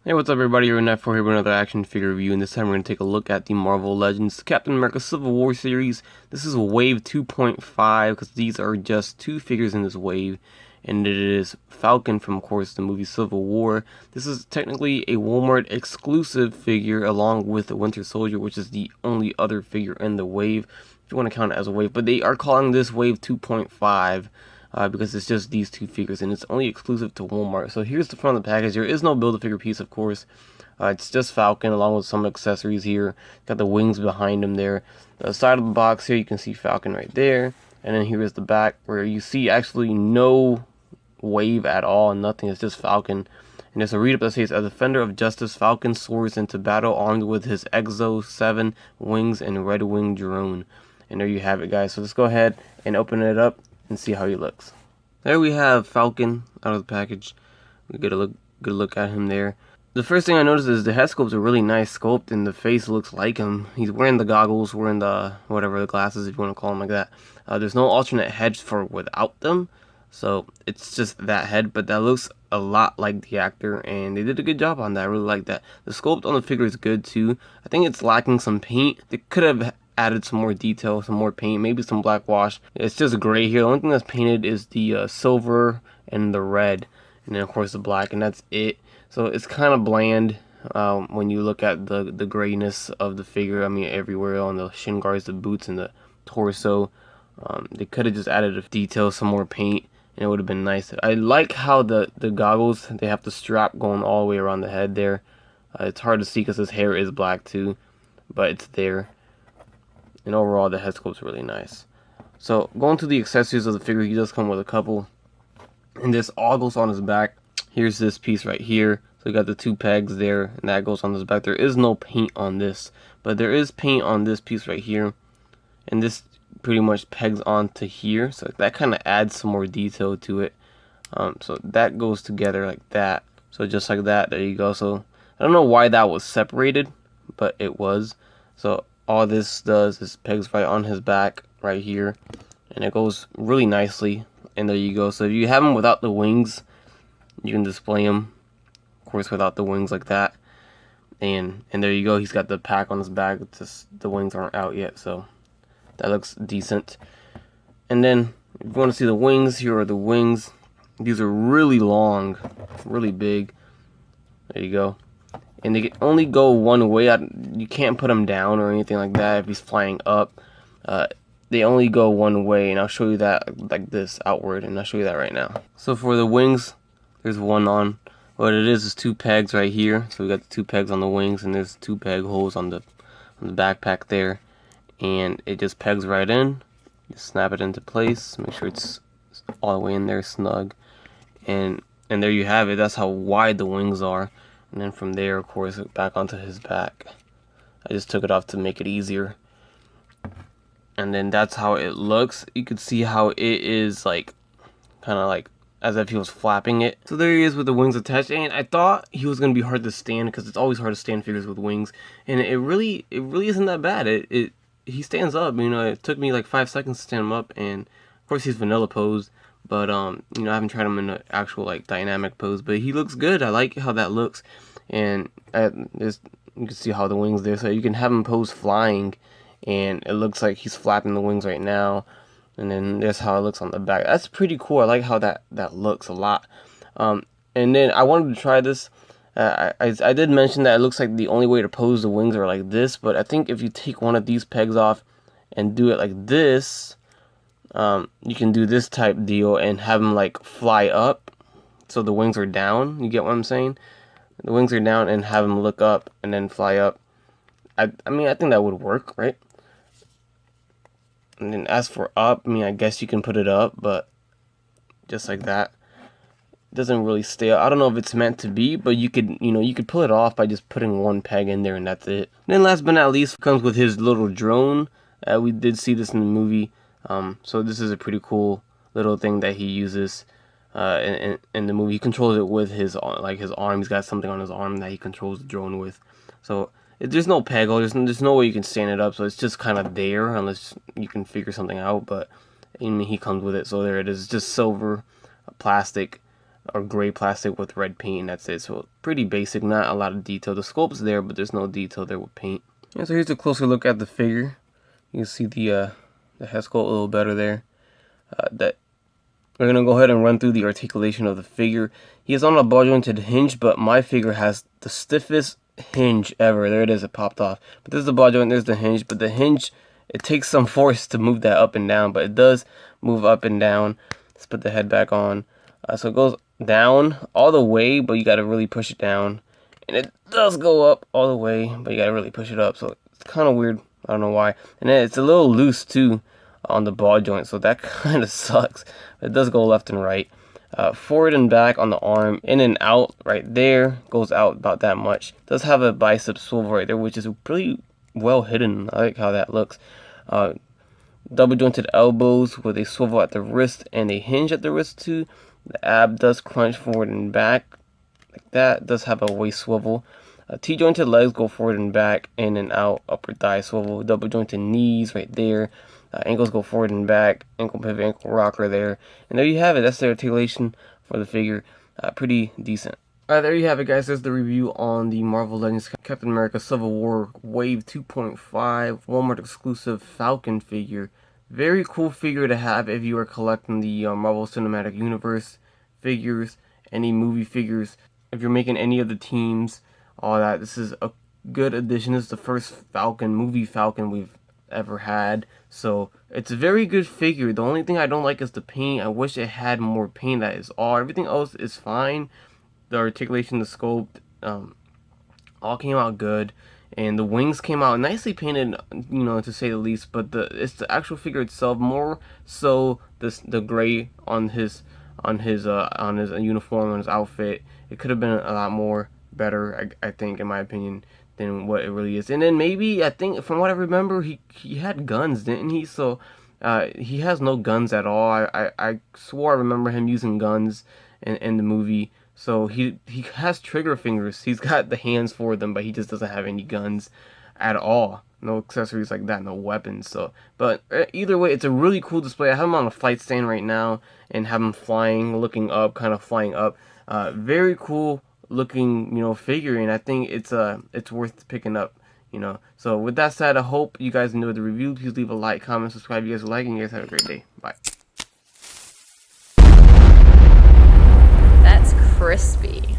Hey, what's up everybody, you're Net4 here with another action figure review, and this time we're going to take a look at the Marvel Legends Captain America Civil War series. This is wave 2.5, because these are just two figures in this wave, and it is Falcon from, of course, the movie Civil War. This is technically a Walmart exclusive figure, along with the Winter Soldier, which is the only other figure in the wave, if you want to count it as a wave, but they are calling this wave 2.5. Because it's just these two figures and it's only exclusive to Walmart. So here's the front of the package. There is no Build-A-Figure piece, of course. It's just Falcon along with some accessories here. Got the wings behind him there. The side of the box here, you can see Falcon right there. And then here is the back where you see actually no wave at all and nothing. It's just Falcon. And there's a read-up that says, a defender of justice, Falcon soars into battle armed with his Exo 7 wings and Red Wing drone. And there you have it, guys. So let's go ahead and open it up and see how he looks. There we have Falcon out of the package. We get a good look at him there. The first thing I noticed is the head sculpt's a really nice sculpt, and the face looks like him. He's wearing the goggles, wearing the whatever, the glasses, if you want to call them like that. There's no alternate heads for without them, so it's just that head, but that looks a lot like the actor, and they did a good job on that. I really like that. The sculpt on the figure is good too. I think it's lacking some paint. They could have added some more detail, some more paint, maybe some black wash. It's just gray here. The only thing that's painted is the silver and the red, and then of course the black, and that's it. So it's kind of bland when you look at the grayness of the figure. I mean, everywhere on the shin guards, the boots, and the torso. They could have just added a detail, some more paint, and it would have been nice. I like how the goggles, they have the strap going all the way around the head there. It's hard to see because his hair is black too, but it's there. And overall, the head sculpt's really nice. So, going to the accessories of the figure, he does come with a couple. And this all goes on his back. Here's this piece right here. So, you got the two pegs there, and that goes on his back. There is no paint on this, but there is paint on this piece right here. And this pretty much pegs onto here. So, that kind of adds some more detail to it. So, that goes together like that. So, just like that, there you go. So, I don't know why that was separated, but it was. So, all this does is pegs right on his back right here, and it goes really nicely, and there you go. So if you have him without the wings, you can display him, of course, without the wings like that, and there you go. He's got the pack on his back. It's just the wings aren't out yet, so that looks decent. And then if you want to see the wings, here are the wings. These are really long, really big. There you go. And they can only go one way. You can't put him down or anything like that if he's flying up. They only go one way, and I'll show you that like this outward, and I'll show you that right now. So for the wings, there's one on. What it is two pegs right here. So we got the two pegs on the wings, and there's two peg holes on the backpack there, and it just pegs right in. You snap it into place. Make sure it's all the way in there, snug, and there you have it. That's how wide the wings are. And then from there, of course, back onto his back. I just took it off to make it easier. And then that's how it looks. You can see how it is like, kind of like as if he was flapping it. So there he is with the wings attached. And I thought he was going to be hard to stand, because it's always hard to stand figures with wings. And it really isn't that bad. He stands up. You know, it took me like 5 seconds to stand him up. And of course, he's vanilla posed. But, you know, I haven't tried him in an actual, like, dynamic pose. But he looks good. I like how that looks. And you can see how the wings there. So you can have him pose flying. And it looks like he's flapping the wings right now. And then there's how it looks on the back. That's pretty cool. I like how that looks a lot. And then I wanted to try this. I did mention that it looks like the only way to pose the wings are like this. But I think if you take one of these pegs off and do it like this, you can do this type deal and have them like fly up, so the wings are down. You get what I'm saying? The wings are down and have them look up and then fly up. I mean, I think that would work, right? And then as for up, I mean, I guess you can put it up, but just like that. It doesn't really stay up. I don't know if it's meant to be, but you could pull it off by just putting one peg in there, and that's it. And then last but not least, comes with his little drone. We did see this in the movie. So this is a pretty cool little thing that he uses in the movie. He controls it with his arm. He's got something on his arm that he controls the drone with. So there's no peg hole. There's no way you can stand it up. So it's just kind of there unless you can figure something out. But I mean, he comes with it. So there it is. It's just silver, plastic. or gray plastic with red paint, and that's it. So pretty basic, not a lot of detail. The sculpt's there, but there's no detail there with paint. And so here's a closer look at the figure. You can see the head sculpt a little better there. That we're gonna go ahead and run through the articulation of the figure. He is on a ball jointed hinge, but my figure has the stiffest hinge ever. There it is, it popped off. But there's the ball joint, there's the hinge, but the hinge, it takes some force to move that up and down, but it does move up and down. Let's put the head back on. So it goes down all the way, but you gotta really push it down. And it does go up all the way, but you gotta really push it up. So it's kind of weird. I don't know why. And then it's a little loose too on the ball joint, so that kind of sucks. It does go left and right. Forward and back on the arm, in and out right there, goes out about that much. Does have a bicep swivel right there, which is pretty well hidden. I like how that looks. Double jointed elbows with a swivel at the wrist and a hinge at the wrist too. The ab does crunch forward and back like that. Does have a waist swivel. T-jointed legs go forward and back, in and out, upper thigh swivel. Double jointed knees right there. Ankles go forward and back. Ankle pivot, ankle rocker there. And there you have it. That's the articulation for the figure. Pretty decent. Alright, there you have it, guys. There's the review on the Marvel Legends Captain America Civil War Wave 2.5 Walmart exclusive Falcon figure. Very cool figure to have if you are collecting the Marvel Cinematic Universe figures, any movie figures. If you're making any of the teams, all that, this is a good addition. This is the first Falcon, movie Falcon we've ever had, so it's a very good figure. The only thing I don't like is the paint. I wish it had more paint. That is all. Everything else is fine. The articulation, the sculpt, all came out good, and the wings came out nicely painted, you know, to say the least. But it's the actual figure itself, more so the gray on his uniform, on his outfit. It could have been a lot more better, I think, in my opinion, than what it really is. And then maybe, I think, from what I remember, he had guns, didn't he? So he has no guns at all. I swore I remember him using guns in the movie. So he has trigger fingers. He's got the hands for them, but he just doesn't have any guns at all. No accessories like that, no weapons. So, but either way, it's a really cool display. I have him on a flight stand right now and have him flying, looking up, kind of flying up. Very cool looking, you know, figure, and I think it's worth picking up, you know. So with that said, I hope you guys enjoyed the review. Please leave a like, comment, subscribe if you guys are liking. You guys have a great day. Bye. That's crispy.